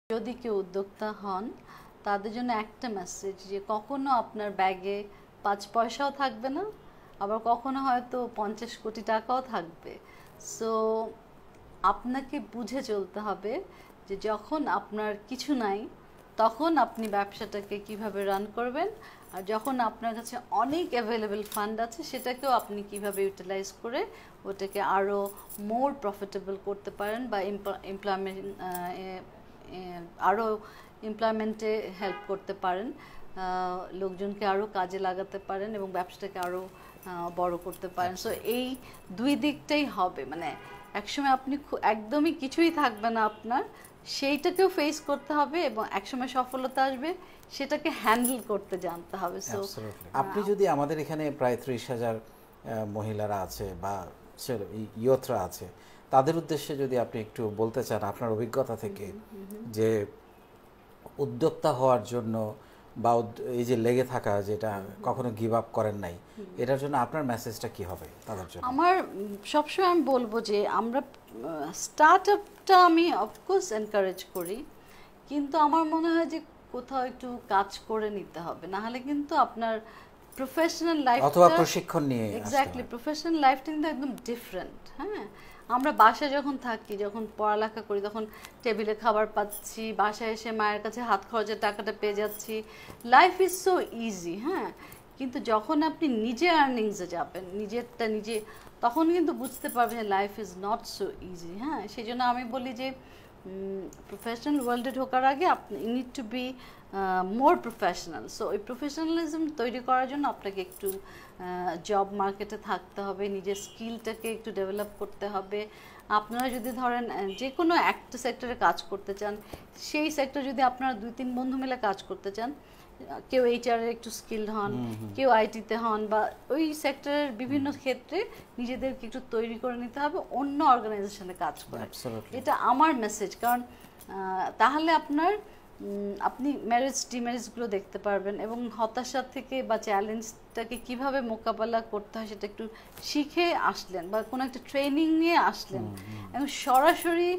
যদি কেউ উদ্যোক্তা হন তাদের জন্য একটা মেসেজ যে কখনো আপনার ব্যাগে 5 পয়সাও থাকবে না, আবার কখনো হয়তো 50 কোটি টাকাও থাকবে। সো আপনাকে বুঝে চলতে হবে যে যখন আপনার কিছু নাই তখন আপনি ব্যবসাটাকে কিভাবে রান করবেন, আর যখন আপনার কাছে অনেক অ্যাভেলেবেল ফান্ড আছে সেটাকেও আপনি কিভাবে ইউটিলাইজ করে ওটাকে আরও মোর প্রফিটেবল করতে পারেন বা আরও এমপ্লয়মেন্টে হেল্প করতে পারেন, লোকজনকে আরও কাজে লাগাতে পারেন এবং ব্যবসাটাকে আরও বড় করতে পারেন। সো এই দুই দিকটাই হবে, মানে একসময় আপনি একদমই কিছুই থাকবে না আপনার, সেইটাকেও ফেস করতে হবে এবং একসময় সফলতা আসবে সেটাকে হ্যান্ডেল করতে জানতে হবে। সো আপনি যদি আমাদের এখানে প্রায় 30,000 মহিলারা আছে বা ইয়থরা আছে, তাদের উদ্দেশ্যে যদি আপনি একটু বলতে চান আপনার অভিজ্ঞতা থেকে যে উদ্যোক্তা হওয়ার জন্য বা এই যে লেগে থাকা, যেটা কখনো গিভ আপ করেন নাই, এটার জন্য আপনার মেসেজটা কি হবে তাদের জন্য? আমার সবসময় আমি বলবো যে আমরা স্টার্ট আপটা আমি অফকোর্স এনকারেজ করি, কিন্তু আমার মনে হয় যে কোথাও একটু কাজ করে নিতে হবে, না হলে কিন্তু আপনার প্রফেশনাল লাইফ অথবা প্রশিক্ষণ নিয়ে এক্স্যাক্টলি প্রফেশনাল লাইফটা কিন্তু একদম ডিফারেন্ট। হ্যাঁ, আমরা বাসায় যখন থাকি, যখন পড়ালেখা করি, তখন টেবিলে খাবার পাচ্ছি, বাসায় এসে মায়ের কাছে হাত খরচের টাকাটা পেয়ে যাচ্ছি, লাইফ ইজ সো ইজি। হ্যাঁ, কিন্তু যখন আপনি নিজে আর্নিংসে যাবেন, নিজেরটা নিজে, তখন কিন্তু বুঝতে পারবেন life is not so easy. হ্যাঁ, সেই জন্য আমি বলি যে প্রফেশনাল ওয়ার্ল্ডে ঢোকার আগে আপনি need to be more professional. So ওই প্রফেশনালিজম তৈরি করার জন্য আপনাকে একটু জব মার্কেটে থাকতে হবে, নিজের স্কিলটাকে একটু ডেভেলপ করতে হবে। আপনারা যদি ধরেন যে কোনো একটা সেক্টরে কাজ করতে চান, সেই সেক্টর যদি আপনারা 2-3 বন্ধু মিলে কাজ করতে চান, কেউ এইচআর এর একটু স্কিলড হন, কেউ আইটিতে হন, বা ওই সেক্টরের বিভিন্ন ক্ষেত্রে নিজেদেরকে একটু তৈরি করে নিতে হবে অন্য অর্গানাইজেশনে কাজ করে। এটা আমার মেসেজ, কারণ তাহলে আপনি ম্যারেজ ডিম্যারেজগুলো দেখতে পারবেন এবং হতাশা থেকে বা চ্যালেঞ্জটাকে কিভাবে মোকাবেলা করতে হয় সেটা একটু শিখে আসলেন, বা কোনো একটা ট্রেনিং নিয়ে আসলেন, এবং সরাসরি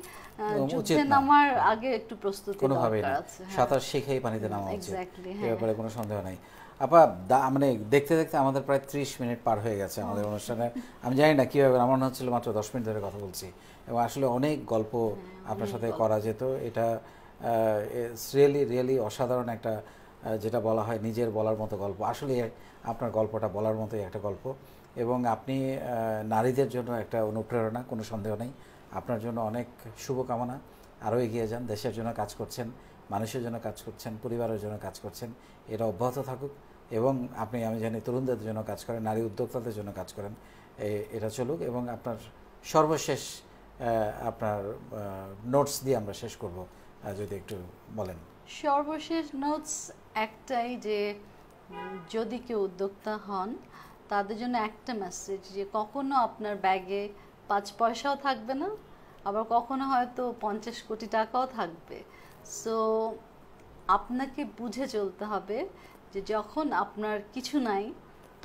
যুদ্ধে নামার আগে একটু প্রস্তুতি দরকার আছে। সাঁতার শিখেই পানিতে নামা উচিত, এই ব্যাপারে কোনো সন্দেহ নাই। আপা, মানে দেখতে দেখতে আমাদের প্রায় 30 মিনিট পার হয়ে গেছে আমাদের অনুষ্ঠানে। আমি জানি না কীভাবে, আমার মনে হচ্ছিল মাত্র 10 মিনিট ধরে কথা বলছি, এবং আসলে অনেক গল্প আপনার সাথে করা যেত। এটা রিয়েলি অসাধারণ একটা, যেটা বলা হয় নিজের বলার মতো গল্প। আসলে আপনার গল্পটা বলার মতোই একটা গল্প, এবং আপনি নারীদের জন্য একটা অনুপ্রেরণা, কোনো সন্দেহ নেই। আপনার জন্য অনেক শুভকামনা, আরও এগিয়ে যান, দেশের জন্য কাজ করছেন, মানুষের জন্য কাজ করছেন, পরিবারের জন্য কাজ করছেন, এটা অব্যাহত থাকুক। এবং আপনি, আমি জানি, তরুণদের জন্য কাজ করেন, নারী উদ্যোক্তাদের জন্য কাজ করেন, এটা চলুক। এবং আপনার সর্বশেষ আপনার নোটস দিয়ে আমরা শেষ করব, যদি একটু বলেন। সর্বশেষ নোটস একটাই, যে যদি কেউ উদ্যোক্তা হন তাদের জন্য একটা মেসেজ যে কখনো আপনার ব্যাগে 5 পয়সাও থাকবে না, আবার কখনো হয়তো 50 কোটি টাকাও থাকবে। সো আপনাকে বুঝে চলতে হবে যে যখন আপনার কিছু নাই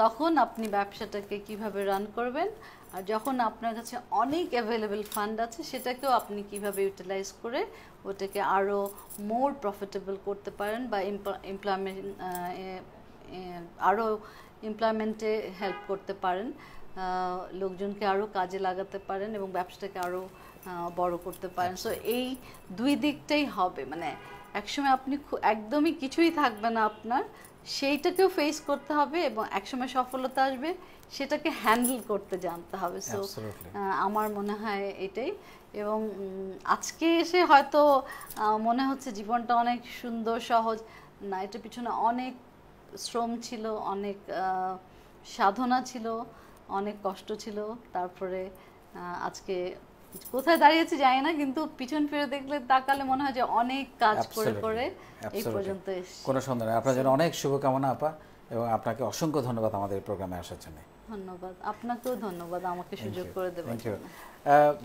তখন আপনি ব্যবসাটাকে কিভাবে রান করবেন, আর যখন আপনার কাছে অনেক অ্যাভেলেবেল ফান্ড আছে সেটাকেও আপনি কিভাবে ইউটিলাইজ করে ওটাকে আরও মোর প্রফিটেবল করতে পারেন বা আরও এমপ্লয়মেন্টে হেল্প করতে পারেন, লোকজনকে আরও কাজে লাগাতে পারেন এবং ব্যবসাটাকে আরও বড় করতে পারেন। সো এই দুই দিকটাই হবে, মানে একসময় আপনি একদমই কিছুই থাকবে না আপনার, সেইটাকেও ফেস করতে হবে এবং একসময় সফলতা আসবে সেটাকে হ্যান্ডেল করতে জানতে হবে। সো আমার মনে হয় এটাই। এবং আজকে এসে হয়তো মনে হচ্ছে জীবনটা অনেক সুন্দর সহজ, না, এটার পিছনে অনেক শ্রম ছিল, অনেক সাধনা ছিল, অনেক কষ্ট ছিল। তারপরে আজকে কোথায় দাঁড়িয়েছি জানি না, কিন্তু পিছন ফিরে দেখলে, তাকালে মনে হয় যে অনেক কাজ করে এই পর্যন্ত এসেছি। কোনো সন্দেহ নেই। আপনার জন্য অনেক শুভকামনা আপা, এবং আপনাকে অসংখ্য ধন্যবাদ আমাদের প্রোগ্রামে আসার জন্য। ধন্যবাদ, আপনাকেও ধন্যবাদ আমাকে সুযোগ করে দেওয়ার জন্য।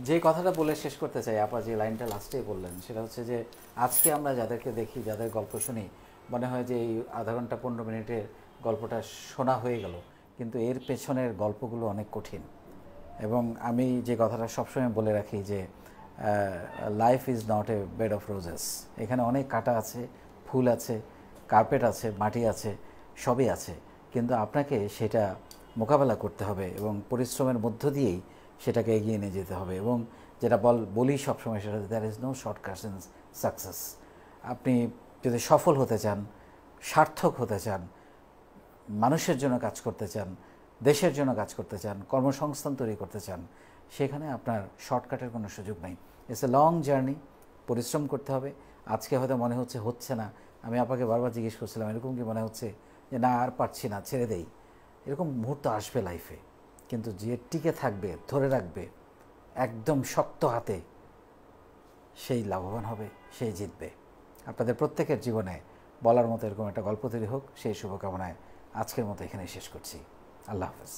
যে কথাটা বলে শেষ করতে চাই, আপা যে লাইনটা লাস্টে বললেন, সেটা হচ্ছে যে আজকে আমরা যাদেরকে দেখি, যাদের গল্প শুনি, মনে হয় যে এই আধা ঘন্টা 15 মিনিটের গল্পটা শোনা হয়ে গেল, কিন্তু এর পেছনের গল্পগুলো অনেক কঠিন। এবং আমি যে কথাটা সবসময় বলে রাখি যে life is not a bed of roses. এখানে অনেক কাঁটা আছে, ফুল আছে, কার্পেট আছে, মাটি আছে, সবই আছে, কিন্তু আপনাকে সেটা মোকাবেলা করতে হবে এবং পরিশ্রমের মধ্য দিয়েই সেটাকে এগিয়ে নিয়ে যেতে হবে। এবং যেটা বলি সবসময় সেটা, there is no shortcut in success. আপনি যদি সফল হতে চান, সার্থক হতে চান, মানুষের জন্য কাজ করতে চান, দেশের জন্য কাজ করতে চান, কর্মসংস্থান তৈরি করতে চান, সেখানে আপনার শর্টকাটের কোনো সুযোগ নেই। ইটস এ লং জার্নি, পরিশ্রম করতে হবে। আজকে হয়তো মনে হচ্ছে না, আমি আপনাকে বারবার জিজ্ঞেস করছিলাম এরকম কি মনে হচ্ছে যে না আর পারছি না, ছেড়ে দেই, এরকম মুহূর্ত আসবে লাইফে, কিন্তু যে টিকে থাকবে, ধরে রাখবে একদম শক্ত হাতে, সেই লাভবান হবে, সেই জিতবে। আপনাদের প্রত্যেকের জীবনে বলার মতো এরকম একটা গল্প তৈরি হোক, সেই শুভকামনায় আজকের মতো এখানে শেষ করছি। আল্লাহ হাফেজ।